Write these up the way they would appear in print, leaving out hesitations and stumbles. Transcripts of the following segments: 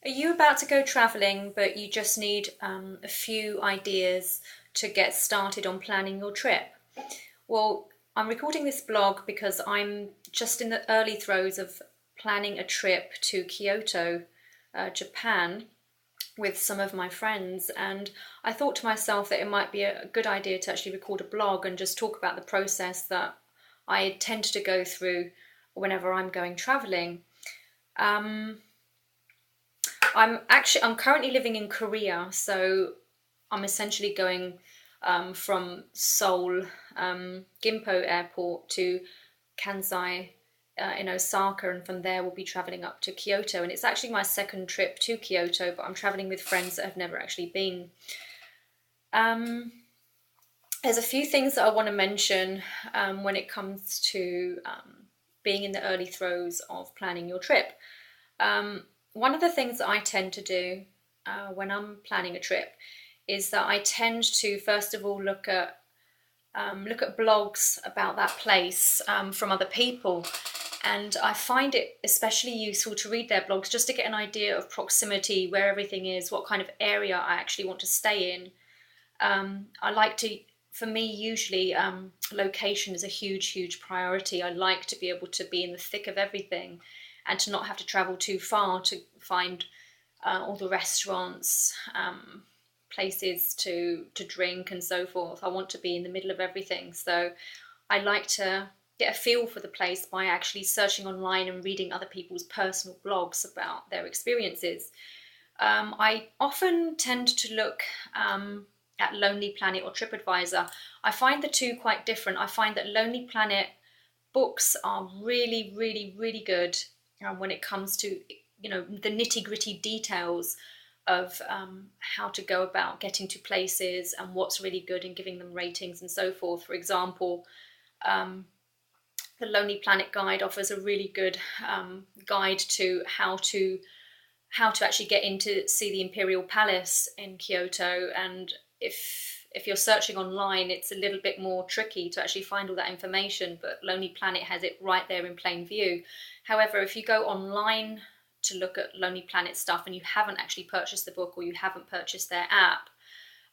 Are you about to go traveling, but you just need a few ideas to get started on planning your trip? Well, I'm recording this blog because I'm just in the early throes of planning a trip to Kyoto, Japan, with some of my friends, and I thought to myself that it might be a good idea to actually record a blog and just talk about the process that I tend to go through whenever I'm going traveling. Um, I'm currently living in Korea, so I'm essentially going from Seoul, Gimpo Airport to Kansai in Osaka, and from there we'll be traveling up to Kyoto. And it's actually my second trip to Kyoto, but I'm traveling with friends that have never actually been. Um, there's a few things that I want to mention when it comes to being in the early throes of planning your trip. Um, One of the things that I tend to do when I'm planning a trip is that I tend to first of all look at blogs about that place from other people, and I find it especially useful to read their blogs just to get an idea of proximity, where everything is, what kind of area I actually want to stay in. I like to, for me, usually location is a huge priority. I like to be able to be in the thick of everything and to not have to travel too far to find all the restaurants, places to drink and so forth. I want to be in the middle of everything. So I like to get a feel for the place by actually searching online and reading other people's personal blogs about their experiences. I often tend to look at Lonely Planet or TripAdvisor. I find the two quite different. I find that Lonely Planet books are really good when it comes to the nitty gritty details of how to go about getting to places and what's really good and giving them ratings and so forth. For example, um, the Lonely Planet guide offers a really good guide to how to actually get in to see the Imperial Palace in Kyoto. And if you're searching online, it's a little bit more tricky to actually find all that information, but Lonely Planet has it right there in plain view. However, if you go online to look at Lonely Planet stuff and you haven't actually purchased the book or you haven't purchased their app,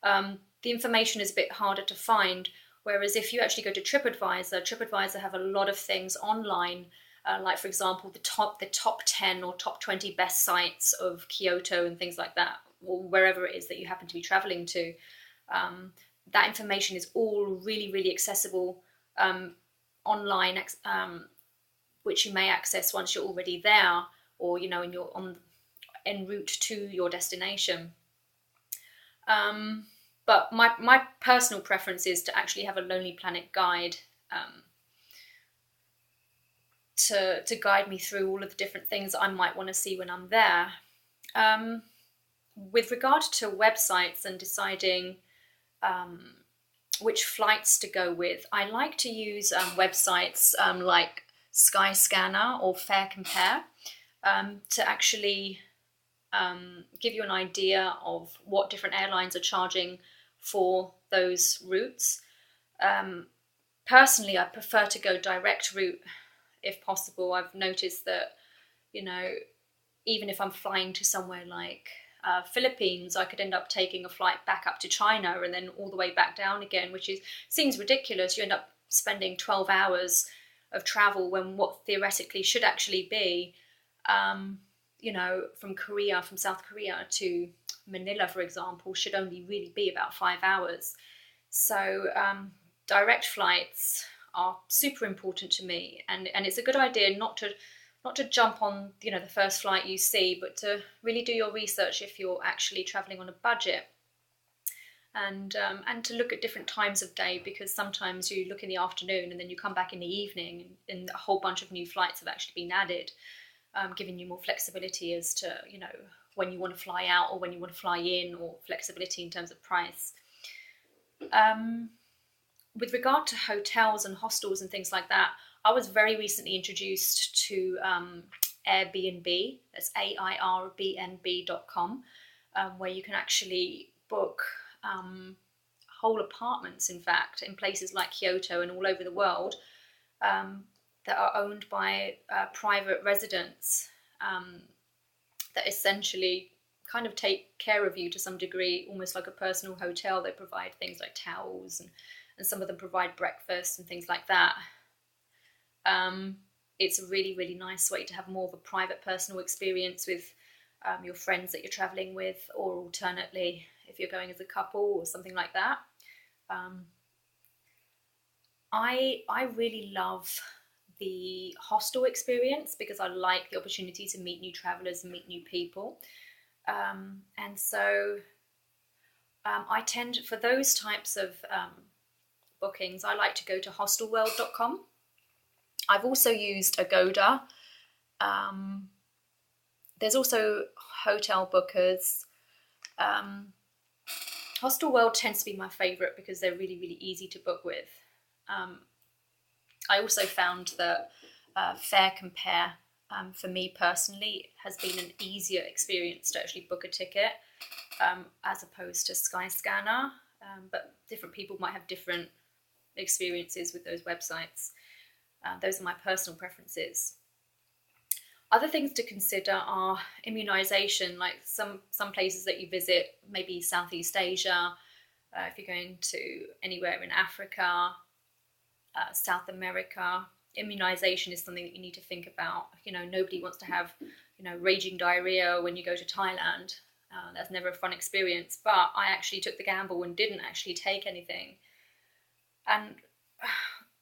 the information is a bit harder to find. Whereas if you actually go to TripAdvisor have a lot of things online, like for example the top 10 or top 20 best sites of Kyoto and things like that, or wherever it is that you happen to be traveling to. Um, that information is all really accessible online, which you may access once you're already there, or and you're on en route to your destination. Um, but my personal preference is to actually have a Lonely Planet guide to guide me through all of the different things I might want to see when I'm there. Um, with regard to websites and deciding um, which flights to go with, I like to use websites like Skyscanner or Fare Compare to actually give you an idea of what different airlines are charging for those routes. Um, Personally, I prefer to go direct route if possible. I've noticed that, you know, even if I'm flying to somewhere like Philippines, I could end up taking a flight back up to China and then all the way back down again, which seems ridiculous. You end up spending 12 hours of travel when what theoretically should actually be, from South Korea to Manila, for example, should only really be about 5 hours. So direct flights are super important to me, and it's a good idea not to jump on the first flight you see, but to really do your research if you're actually traveling on a budget, and to look at different times of day, because sometimes you look in the afternoon and then you come back in the evening and a whole bunch of new flights have actually been added, giving you more flexibility as to when you want to fly out or when you want to fly in, or flexibility in terms of price. Um, with regard to hotels and hostels and things like that, I was very recently introduced to Airbnb. That's AIRBNB.com, where you can actually book whole apartments, in fact, in places like Kyoto and all over the world, um, that are owned by private residents. Um, that essentially kind of take care of you to some degree, almost like a personal hotel. They provide things like towels, and some of them provide breakfast and things like that. It's a really, really nice way to have more of a private, personal experience with your friends that you're traveling with, or alternately, if you're going as a couple or something like that. I really love the hostel experience because I like the opportunity to meet new travelers and meet new people. And so I tend, for those types of bookings, I like to go to hostelworld.com. I've also used Agoda. There's also hotel bookers. Hostelworld tends to be my favourite because they're really, really easy to book with. I also found that Fare Compare, for me personally, has been an easier experience to actually book a ticket as opposed to Skyscanner. But different people might have different experiences with those websites. Those are my personal preferences. Other things to consider are immunisation, like some places that you visit, maybe Southeast Asia, if you're going to anywhere in Africa, South America. Immunisation is something that you need to think about. Nobody wants to have, raging diarrhea when you go to Thailand. That's never a fun experience. But I actually took the gamble and didn't actually take anything. And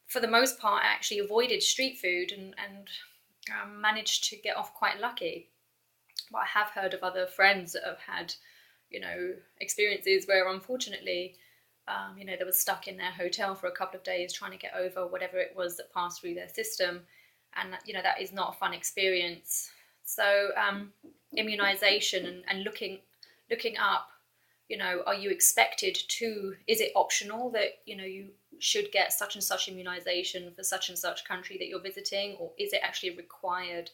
for the most part, I actually avoided street food and managed to get off quite lucky. But I have heard of other friends that have had, experiences where unfortunately, they were stuck in their hotel for a couple of days trying to get over whatever it was that passed through their system. And, that is not a fun experience. So immunisation and looking up, are you expected to, is it optional that, you should get such and such immunisation for such and such country that you're visiting, or is it actually a required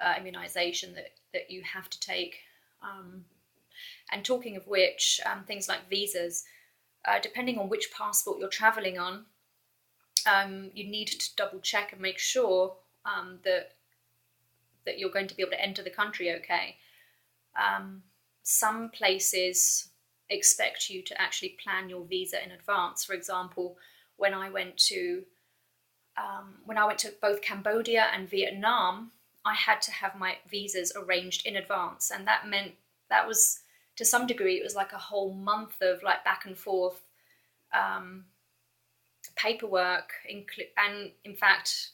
immunisation that you have to take? And talking of which, things like visas, depending on which passport you're travelling on, you need to double check and make sure that you're going to be able to enter the country okay. Some places expect you to actually plan your visa in advance. For example, when I went to both Cambodia and Vietnam, I had to have my visas arranged in advance, and that meant that was, to some degree, it was like a whole month of like back and forth paperwork. And in fact,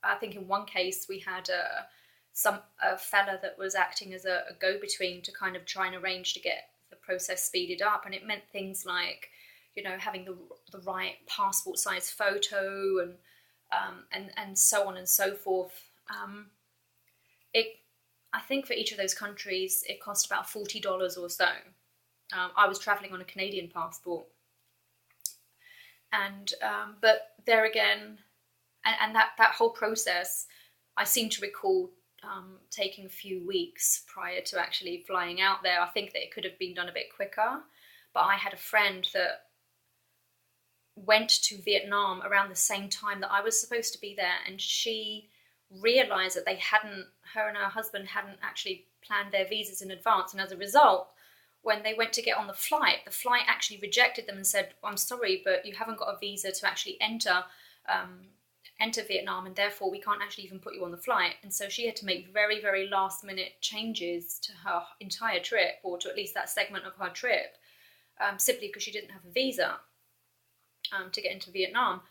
I think in one case we had a fella that was acting as a go-between to kind of try and arrange to get the process speeded up, and it meant things like, having the right passport size photo and so on and so forth. I think for each of those countries it cost about $40 or so. I was travelling on a Canadian passport, and but there again, and that whole process, I seem to recall taking a few weeks prior to actually flying out there. I think that it could have been done a bit quicker, but I had a friend that went to Vietnam around the same time that I was supposed to be there, and she realised that her and her husband hadn't actually planned their visas in advance, and as a result, when they went to get on the flight actually rejected them and said, "I'm sorry, but you haven't got a visa to actually enter Vietnam, and therefore we can't actually even put you on the flight." And so she had to make very, very last minute changes to her entire trip, or to at least that segment of her trip, simply because she didn't have a visa to get into Vietnam.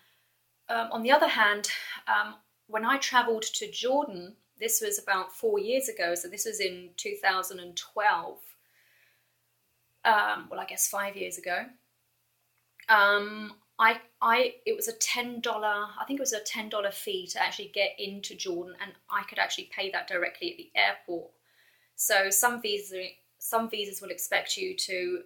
On the other hand, when I travelled to Jordan, this was about 4 years ago, so this was in 2012, I guess 5 years ago. It was a $10, I think it was a $10 fee to actually get into Jordan, and I could actually pay that directly at the airport. So some visas will expect you to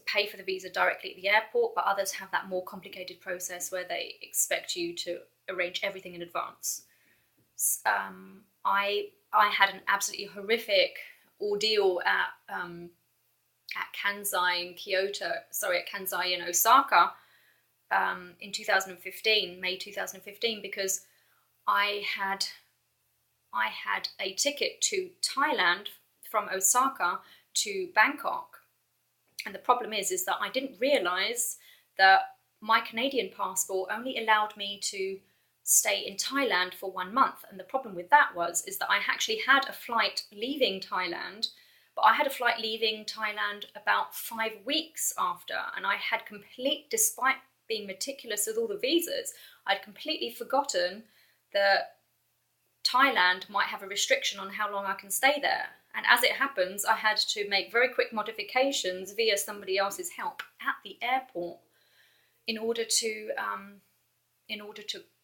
pay for the visa directly at the airport, but others have that more complicated process where they expect you to arrange everything in advance. I had an absolutely horrific ordeal at Kansai in Osaka in 2015, May 2015, because I had I had a ticket to Thailand from Osaka to Bangkok. And the problem is that I didn't realise that my Canadian passport only allowed me to stay in Thailand for 1 month. And the problem with that is that I actually had a flight leaving Thailand, but I had a flight leaving Thailand about 5 weeks after. And I had despite being meticulous with all the visas, I'd completely forgotten that Thailand might have a restriction on how long I can stay there. And as it happens, I had to make very quick modifications via somebody else's help at the airport in order to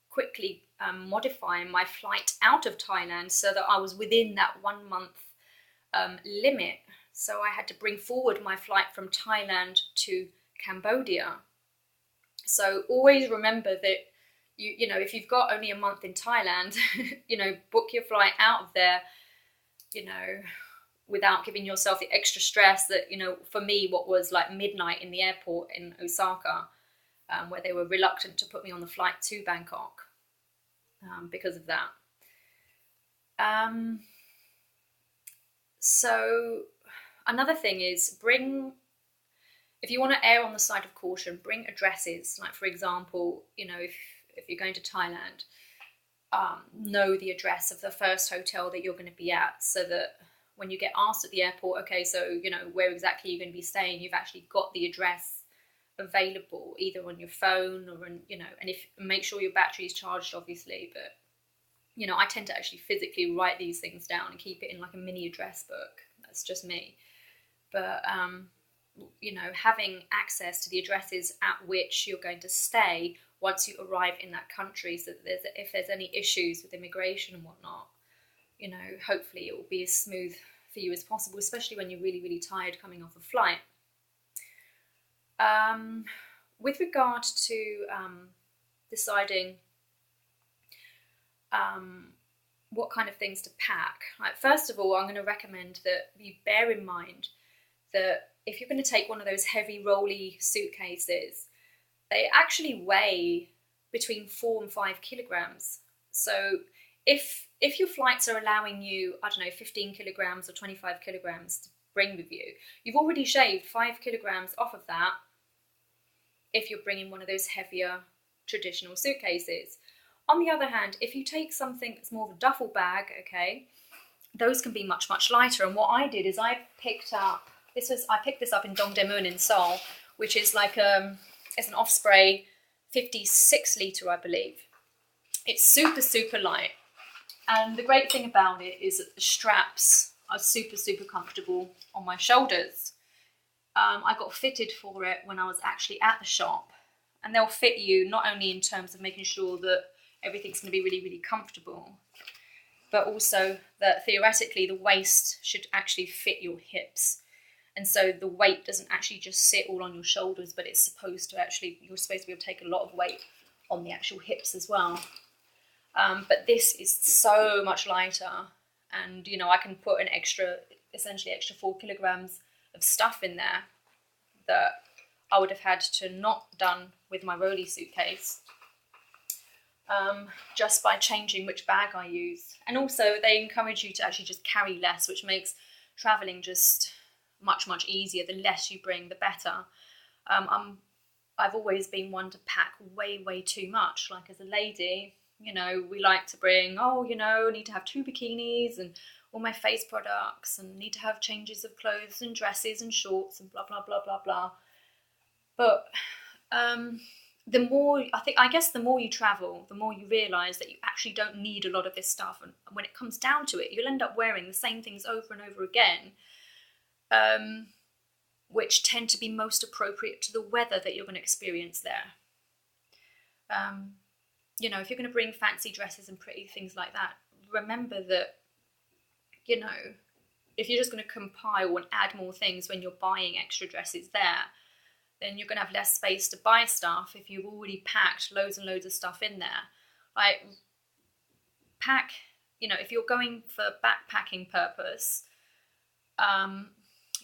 quickly modify my flight out of Thailand so that I was within that 1 month limit. So I had to bring forward my flight from Thailand to Cambodia. So always remember that you know, if you've got only a month in Thailand, you know, book your flight out of there, you know, without giving yourself the extra stress that, you know, for me, what was like midnight in the airport in Osaka, where they were reluctant to put me on the flight to Bangkok because of that. So another thing is if you want to err on the side of caution, bring addresses. Like, for example, you know, if you're going to Thailand, know the address of the first hotel that you're going to be at, so that when you get asked at the airport, okay, so, you know, where exactly you're going to be staying, you've actually got the address available either on your phone or on, you know, and make sure your battery is charged, obviously. But, you know, I tend to actually physically write these things down and keep it in like a mini address book. That's just me. But you know, having access to the addresses at which you're going to stay once you arrive in that country, so that if there's any issues with immigration and whatnot, you know, hopefully it will be as smooth for you as possible, especially when you're really, really tired coming off a flight. With regard to deciding what kind of things to pack, like, first of all, I'm going to recommend that you bear in mind that if you're going to take one of those heavy rolly suitcases, they actually weigh between 4 and 5 kilograms. So if your flights are allowing you, I don't know, 15 kilograms or 25 kilograms to bring with you, you've already shaved 5 kilograms off of that if you're bringing one of those heavier traditional suitcases. On the other hand, if you take something that's more of a duffel bag, okay, those can be much, much lighter. And what I did is I picked this up in Dongdaemun in Seoul, which is like it's an Osprey 56 litre, I believe. It's super, super light. And the great thing about it is that the straps are super, super comfortable on my shoulders. I got fitted for it when I was actually at the shop. And they'll fit you not only in terms of making sure that everything's going to be really, really comfortable, but also that theoretically the waist should actually fit your hips. And so the weight doesn't actually just sit all on your shoulders, but you're supposed to be able to take a lot of weight on the actual hips as well. But this is so much lighter, and, you know, I can put essentially extra 4 kilograms of stuff in there that I would have had to not done with my rolly suitcase, just by changing which bag I use. And also they encourage you to actually just carry less, which makes traveling just much, much easier. The less you bring, the better. I've always been one to pack way, way too much. Like, as a lady, you know, we like to bring, need to have 2 bikinis and all my face products, and need to have changes of clothes and dresses and shorts and blah, blah, blah, blah, blah. But the more you travel, the more you realise that you actually don't need a lot of this stuff. And when it comes down to it, you'll end up wearing the same things over and over again, which tend to be most appropriate to the weather that you're going to experience there. You know, if you're going to bring fancy dresses and pretty things like that, remember that, you know, if you're just going to compile and add more things when you're buying extra dresses there, then you're going to have less space to buy stuff if you've already packed loads and loads of stuff in there. Like, pack, you know, if you're going for backpacking purpose,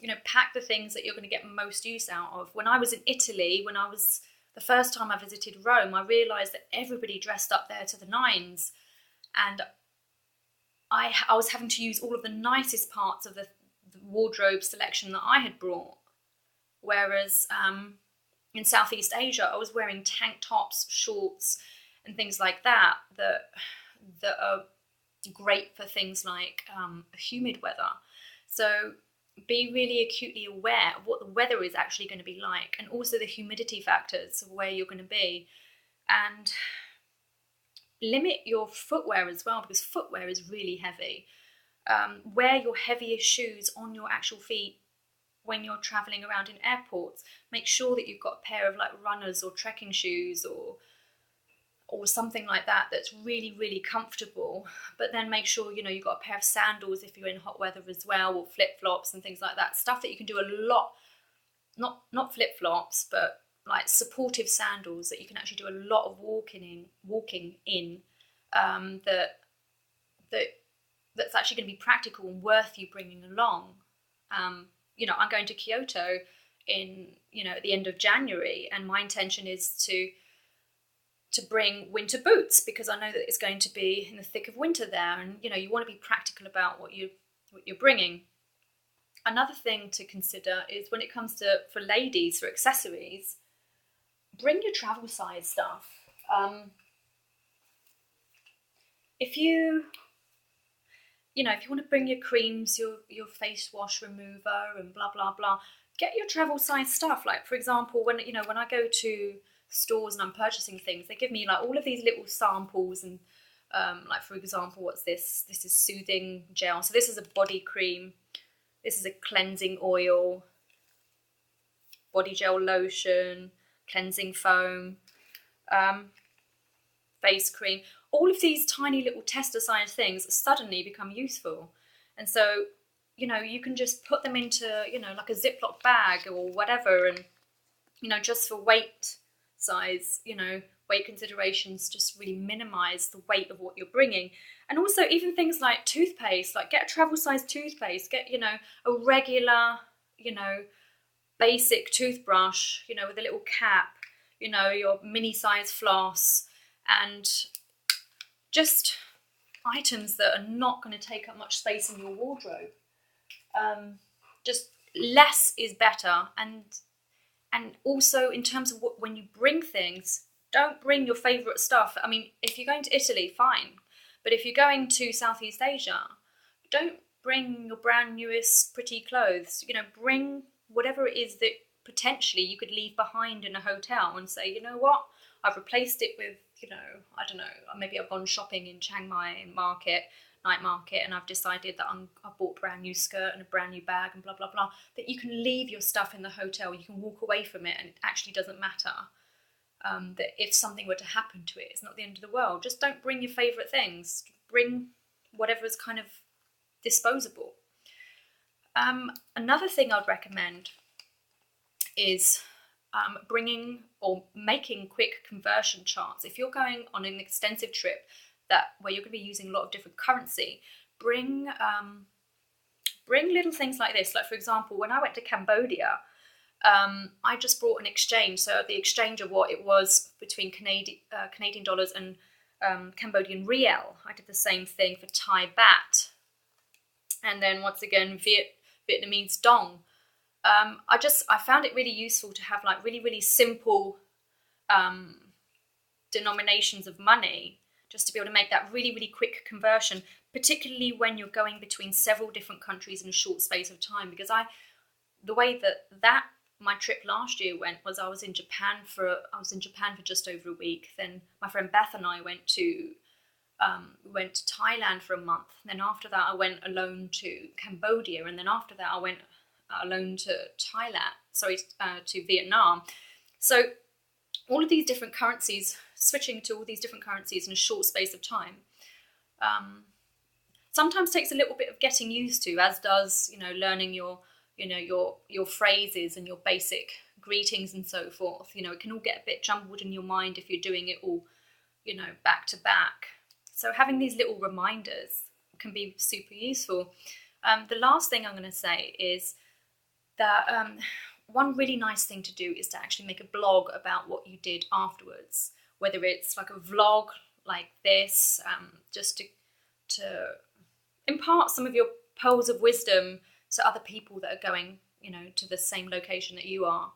you know, pack the things that you're going to get most use out of. When I was in Italy, the first time I visited Rome, I realised that everybody dressed up there to the nines. And I was having to use all of the nicest parts of the wardrobe selection that I had brought. Whereas in Southeast Asia, I was wearing tank tops, shorts, and things like that that are great for things like humid weather. So be really acutely aware of what the weather is actually going to be like, and also the humidity factors of where you're going to be. And limit your footwear as well, because footwear is really heavy. Wear your heaviest shoes on your actual feet when you're traveling around in airports. Make sure that you've got a pair of like runners or trekking shoes or something like that that's really, really comfortable. But then make sure, you know, you've got a pair of sandals if you're in hot weather as well, or flip-flops and things like that. Stuff that you can do a lot, not flip-flops, but like supportive sandals that you can actually do a lot of walking in, that's actually going to be practical and worth you bringing along. You know, I'm going to Kyoto at the end of January, and my intention is to bring winter boots, because I know that it's going to be in the thick of winter there, and you know, you want to be practical about what you're bringing. Another thing to consider is when it comes to, for ladies, for accessories, bring your travel size stuff. If you want to bring your creams, your face wash remover and blah, blah, blah, get your travel size stuff. Like, for example, when I go to stores and I'm purchasing things, they give me like all of these little samples, and like, for example, what's this? This is soothing gel. So this is a body cream. This is a cleansing oil, body gel lotion, cleansing foam, face cream. All of these tiny little tester size things suddenly become useful. And so, you know, you can just put them into, you know, like a Ziploc bag or whatever, and, you know, just for weight size, you know, weight considerations, just really minimize the weight of what you're bringing. And also even things like toothpaste, like get a travel size toothpaste, get, you know, a regular, you know, basic toothbrush, you know, with a little cap, you know, your mini size floss, and just items that are not going to take up much space in your wardrobe. Just less is better. And also in terms of when you bring things, don't bring your favourite stuff. I mean, if you're going to Italy, fine. But if you're going to Southeast Asia, don't bring your brand newest pretty clothes. You know, bring whatever it is that potentially you could leave behind in a hotel and say, you know what, I've replaced it with, you know, I don't know, maybe I've gone shopping in Chiang Mai night market, and I've decided that I've bought a brand new skirt and a brand new bag and blah, blah, blah, that you can leave your stuff in the hotel, you can walk away from it, and it actually doesn't matter. That if something were to happen to it, it's not the end of the world. Just don't bring your favourite things. Bring whatever is kind of disposable. Another thing I'd recommend is bringing or making quick conversion charts. If you're going on an extensive trip where you're going to be using a lot of different currency, bring little things like this. Like, for example, when I went to Cambodia, I just brought an exchange. So the exchange of what it was between Canadian dollars and Cambodian riel. I did the same thing for Thai baht. And then once again, Vietnamese dong. I found it really useful to have like really, really simple denominations of money, just to be able to make that really, really quick conversion, particularly when you're going between several different countries in a short space of time. Because the way that my trip last year went was I was in Japan for just over a week. Then my friend Beth and I went to Thailand for a month. Then after that, I went alone to Cambodia, and then after that, I went alone to Vietnam. So all of these different currencies, switching to all these different currencies in a short space of time, sometimes takes a little bit of getting used to, as does, you know, learning your phrases and your basic greetings and so forth. You know, it can all get a bit jumbled in your mind if you're doing it all, you know, back to back. So having these little reminders can be super useful. The last thing I'm going to say is that one really nice thing to do is to actually make a blog about what you did afterwards, whether it's like a vlog like this, just to impart some of your pearls of wisdom to other people that are going, to the same location that you are,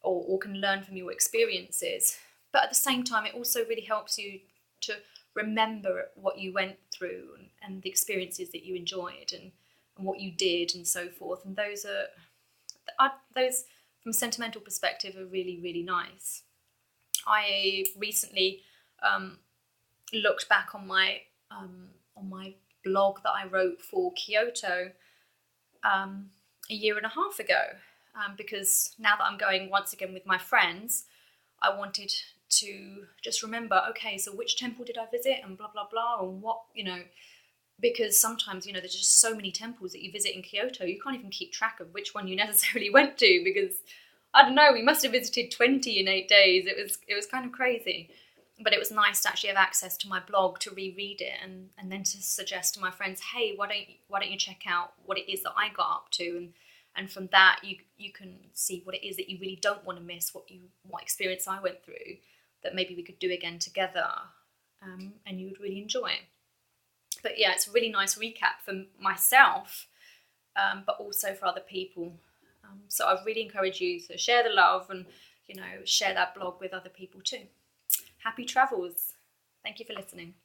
or can learn from your experiences. But at the same time, it also really helps you to remember what you went through, and the experiences that you enjoyed, and what you did, and so forth. And those from a sentimental perspective are really, really nice. I recently looked back on my blog that I wrote for Kyoto a year and a half ago, because now that I'm going once again with my friends, I wanted to just remember, okay, so which temple did I visit, and blah blah blah, and what, because sometimes, there's just so many temples that you visit in Kyoto, you can't even keep track of which one you necessarily went to, because I don't know, we must have visited 20 in 8 days. It was kind of crazy. But it was nice to actually have access to my blog to reread it, and then to suggest to my friends, hey, why don't you check out what it is that I got up to, and from that you can see what it is that you really don't want to miss, what experience I went through that maybe we could do again together, and you would really enjoy. But yeah, it's a really nice recap for myself, but also for other people. So I really encourage you to share the love, and share that blog with other people too. Happy travels. Thank you for listening.